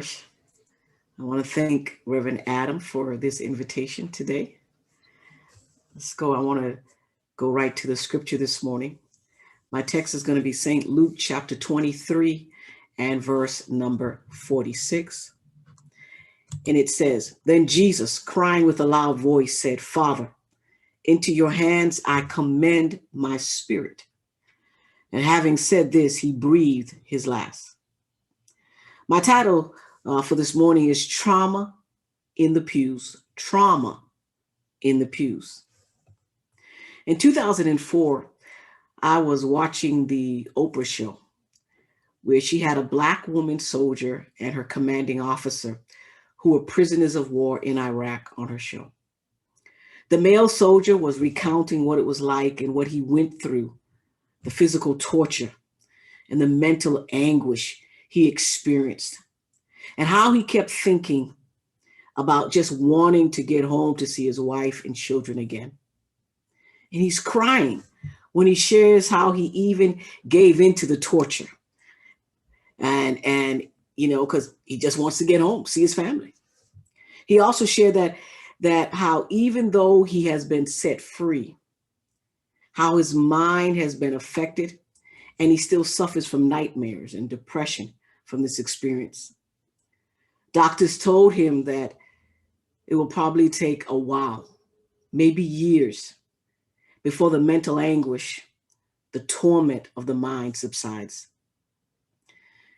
Flourish. I want to thank Reverend Adam for this invitation today. Let's go. I want to go right to the scripture this morning. My text is going to be St. Luke chapter 23 and verse number 46. And it says, "Then Jesus, crying with a loud voice, said, 'Father, into your hands I commend my spirit.' And having said this, he breathed his last." My title for this morning is Trauma in the Pews. Trauma in the Pews. In 2004, I was watching the Oprah show where she had a Black woman soldier and her commanding officer who were prisoners of war in Iraq on her show. The male soldier was recounting what it was like and what he went through, the physical torture and the mental anguish he experienced, and how he kept thinking about just wanting to get home to see his wife and children again. And he's crying when he shares how he even gave into the torture and because he just wants to get home, see his family. He also shared that how even though he has been set free, how his mind has been affected, and he still suffers from nightmares and depression from this experience. Doctors told him that it will probably take a while, maybe years, before the mental anguish, the torment of the mind subsides.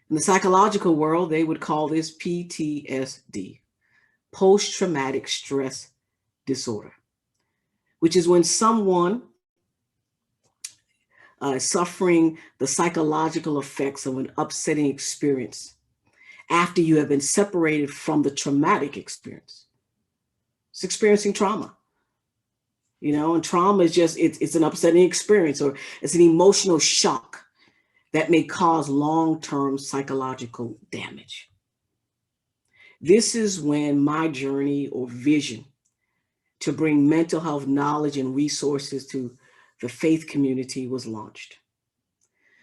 In the psychological world, they would call this PTSD, post-traumatic stress disorder, which is when someone suffering the psychological effects of an upsetting experience after you have been separated from the traumatic experience. It's experiencing trauma, and trauma is just, it's an upsetting experience, or it's an emotional shock that may cause long-term psychological damage. This is when my journey or vision to bring mental health knowledge and resources to the faith community was launched.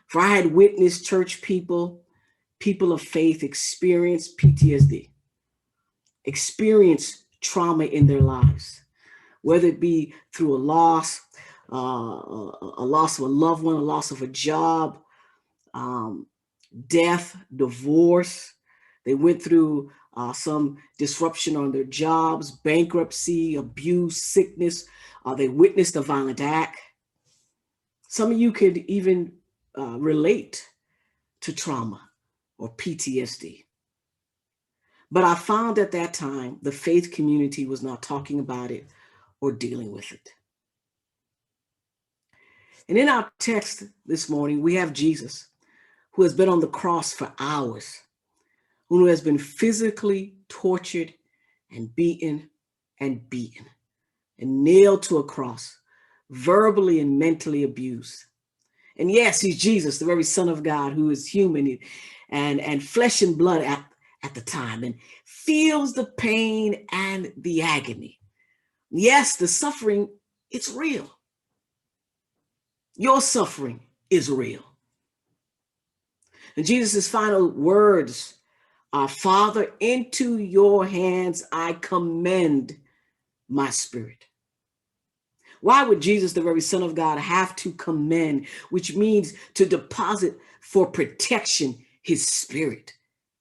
For I had witnessed church people of faith experience PTSD, experience trauma in their lives, whether it be through a loss of a loved one, a loss of a job, death, divorce. They went through some disruption on their jobs, bankruptcy, abuse, sickness. They witnessed a violent act. Some of you could even relate to trauma or PTSD. But I found at that time, the faith community was not talking about it or dealing with it. And in our text this morning, we have Jesus, who has been on the cross for hours, who has been physically tortured and beaten and nailed to a cross, verbally and mentally abused. And yes, he's Jesus, the very Son of God, who is human and flesh and blood at the time, and feels the pain and the agony. Yes, the suffering, it's real. Your suffering is real. And Jesus' final words are, "Father, into your hands I commend my spirit." Why would Jesus, the very Son of God, have to commend, which means to deposit for protection, his spirit?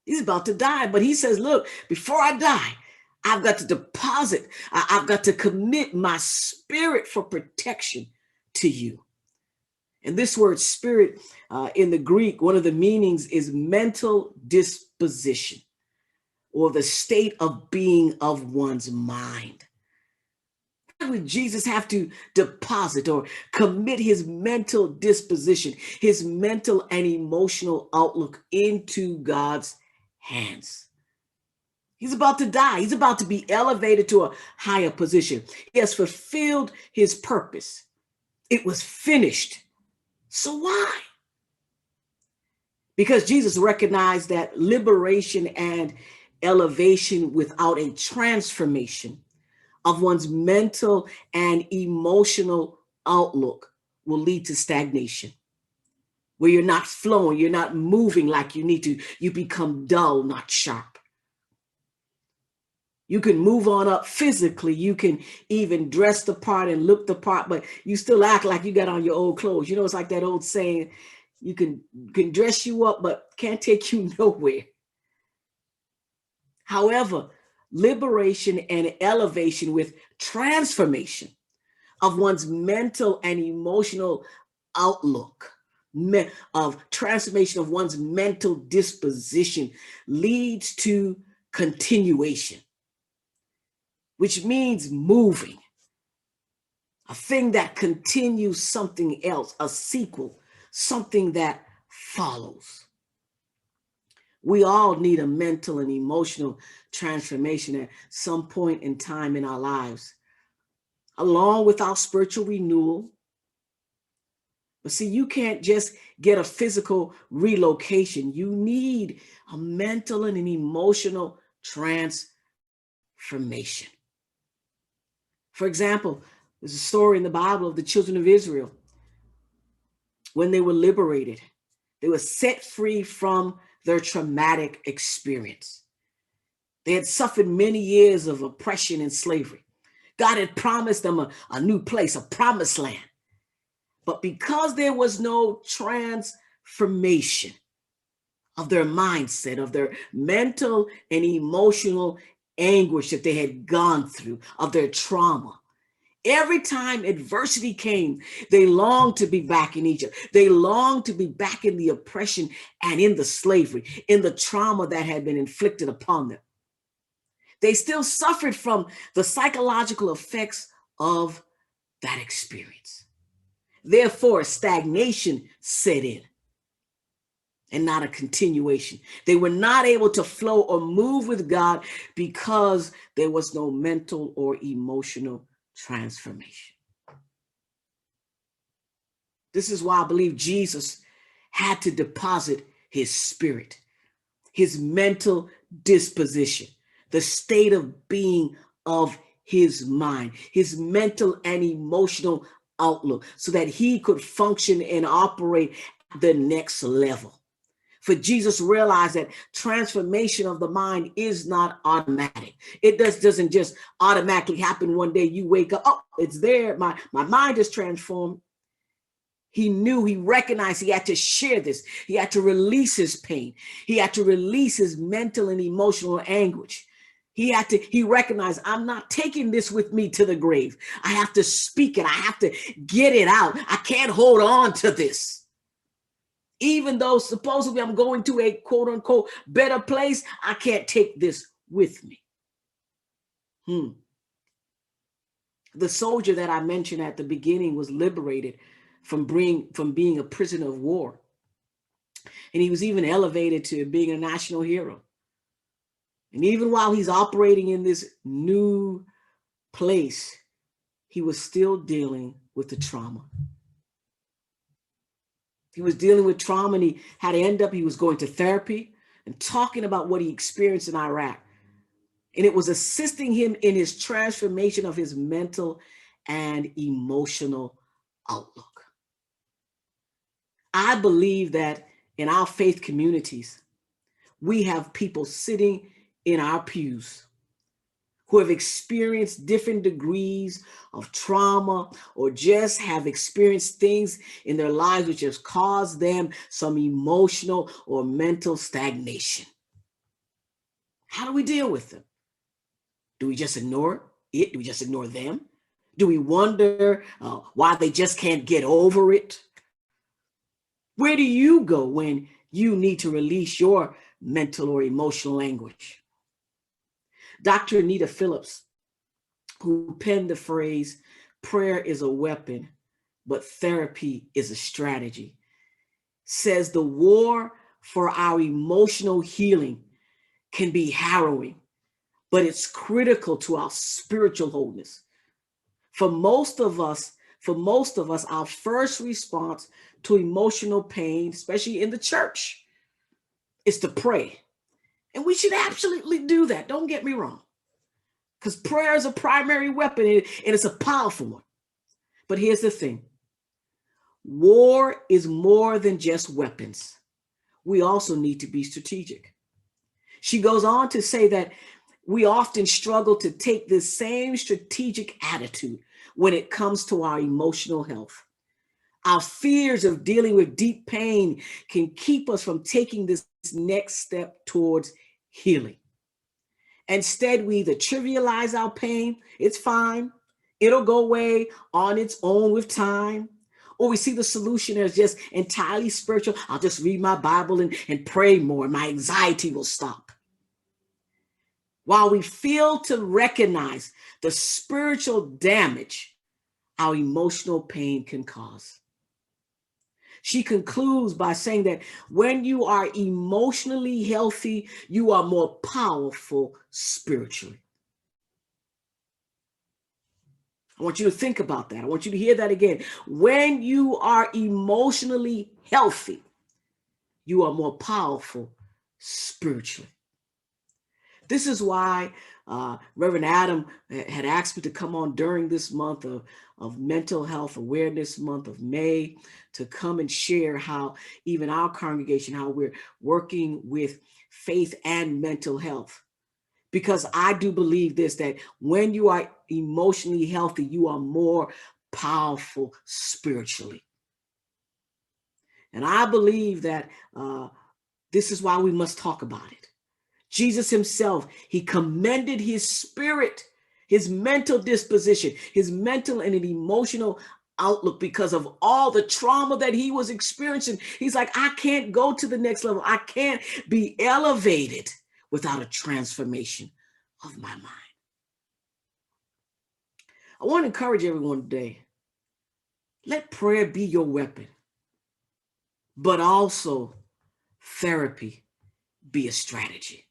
He's about to die, but he says, look, before I die, I've got to deposit, I've got to commit my spirit for protection to you. And this word spirit in the Greek, one of the meanings is mental disposition, or the state of being of one's mind. Why would Jesus have to deposit or commit his mental disposition, his mental and emotional outlook into God's hands? He's about to die. He's about to be elevated to a higher position. He has fulfilled his purpose. It was finished. So why? Because Jesus recognized that liberation and elevation without a transformation of one's mental and emotional outlook will lead to stagnation, where you're not flowing, you're not moving like you need to. You become dull, not sharp. You can move on up physically. You can even dress the part and look the part, but you still act like you got on your old clothes. You know, it's like that old saying, you can dress you up, but can't take you nowhere. However, liberation and elevation with transformation of one's mental and emotional outlook, of transformation of one's mental disposition leads to continuation, which means moving, a thing that continues something else, a sequel, something that follows. We all need a mental and emotional transformation at some point in time in our lives, along with our spiritual renewal. But see, you can't just get a physical relocation. You need a mental and an emotional transformation. For example, there's a story in the Bible of the children of Israel. When they were liberated, they were set free from their traumatic experience. They had suffered many years of oppression and slavery. God had promised them a new place, a promised land. But because there was no transformation of their mindset, of their mental and emotional anguish that they had gone through, of their trauma, every time adversity came, they longed to be back in Egypt. They longed to be back in the oppression and in the slavery, in the trauma that had been inflicted upon them. They still suffered from the psychological effects of that experience. Therefore, stagnation set in and not a continuation. They were not able to flow or move with God because there was no mental or emotional transformation. This is why I believe Jesus had to deposit his spirit, his mental disposition, the state of being of his mind, his mental and emotional outlook, so that he could function and operate at the next level. For Jesus realized that transformation of the mind is not automatic. It doesn't just automatically happen one day. You wake up, oh, it's there. My mind is transformed. He knew, he recognized he had to share this. He had to release his pain. He had to release his mental and emotional anguish. He recognized, I'm not taking this with me to the grave. I have to speak it. I have to get it out. I can't hold on to this. Even though supposedly I'm going to a quote unquote better place, I can't take this with me. The soldier that I mentioned at the beginning was liberated from being a prisoner of war. And he was even elevated to being a national hero. And even while he's operating in this new place, he was still dealing with the trauma. He was dealing with trauma, and he was going to therapy and talking about what he experienced in Iraq. And it was assisting him in his transformation of his mental and emotional outlook. I believe that in our faith communities, we have people sitting in our pews who have experienced different degrees of trauma or just have experienced things in their lives which has caused them some emotional or mental stagnation. How do we deal with them? Do we just ignore it? Do we just ignore them? Do we wonder why they just can't get over it? Where do you go when you need to release your mental or emotional anguish? Dr. Anita Phillips, who penned the phrase, prayer is a weapon, but therapy is a strategy, says the war for our emotional healing can be harrowing, but it's critical to our spiritual wholeness. For most of us, our first response to emotional pain, especially in the church, is to pray. And we should absolutely do that. Don't get me wrong. Because prayer is a primary weapon and it's a powerful one. But here's the thing. War is more than just weapons. We also need to be strategic. She goes on to say that we often struggle to take this same strategic attitude when it comes to our emotional health. Our fears of dealing with deep pain can keep us from taking this next step towards healing. Instead, we either trivialize our pain, it's fine, it'll go away on its own with time, or we see the solution as just entirely spiritual. I'll just read my Bible and pray more, and my anxiety will stop. While we fail to recognize the spiritual damage our emotional pain can cause. She concludes by saying that when you are emotionally healthy, you are more powerful spiritually. I want you to think about that. I want you to hear that again. When you are emotionally healthy, you are more powerful spiritually. This is why Reverend Adam had asked me to come on during this month of Mental Health Awareness Month of May to come and share how even our congregation, how we're working with faith and mental health. Because I do believe this, that when you are emotionally healthy, you are more powerful spiritually. And I believe that this is why we must talk about it. Jesus himself, he commended his spirit, his mental disposition, his mental and emotional outlook because of all the trauma that he was experiencing. He's like, I can't go to the next level. I can't be elevated without a transformation of my mind. I want to encourage everyone today. Let prayer be your weapon, but also therapy be a strategy.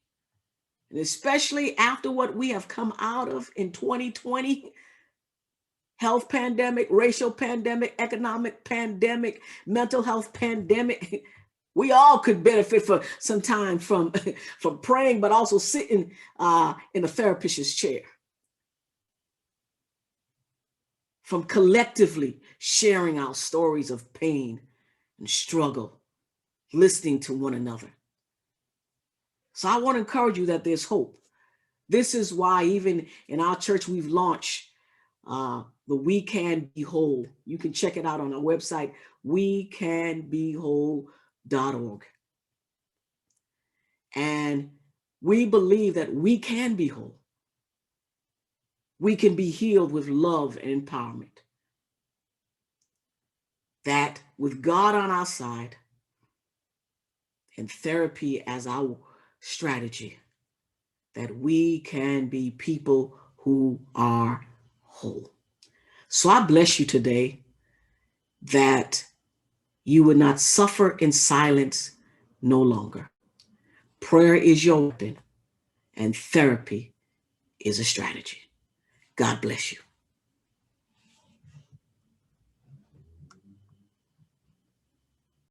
And especially after what we have come out of in 2020, health pandemic, racial pandemic, economic pandemic, mental health pandemic, we all could benefit for some time from praying, but also sitting in a therapist's chair. From collectively sharing our stories of pain and struggle, listening to one another. So I want to encourage you that there's hope. This is why even in our church, we've launched the We Can Be Whole. You can check it out on our website, wecanbewhole.org. And we believe that we can be whole. We can be healed with love and empowerment. That with God on our side and therapy as our strategy, that we can be people who are whole. So I bless you today that you would not suffer in silence no longer. Prayer is your weapon and therapy is a strategy. God bless you.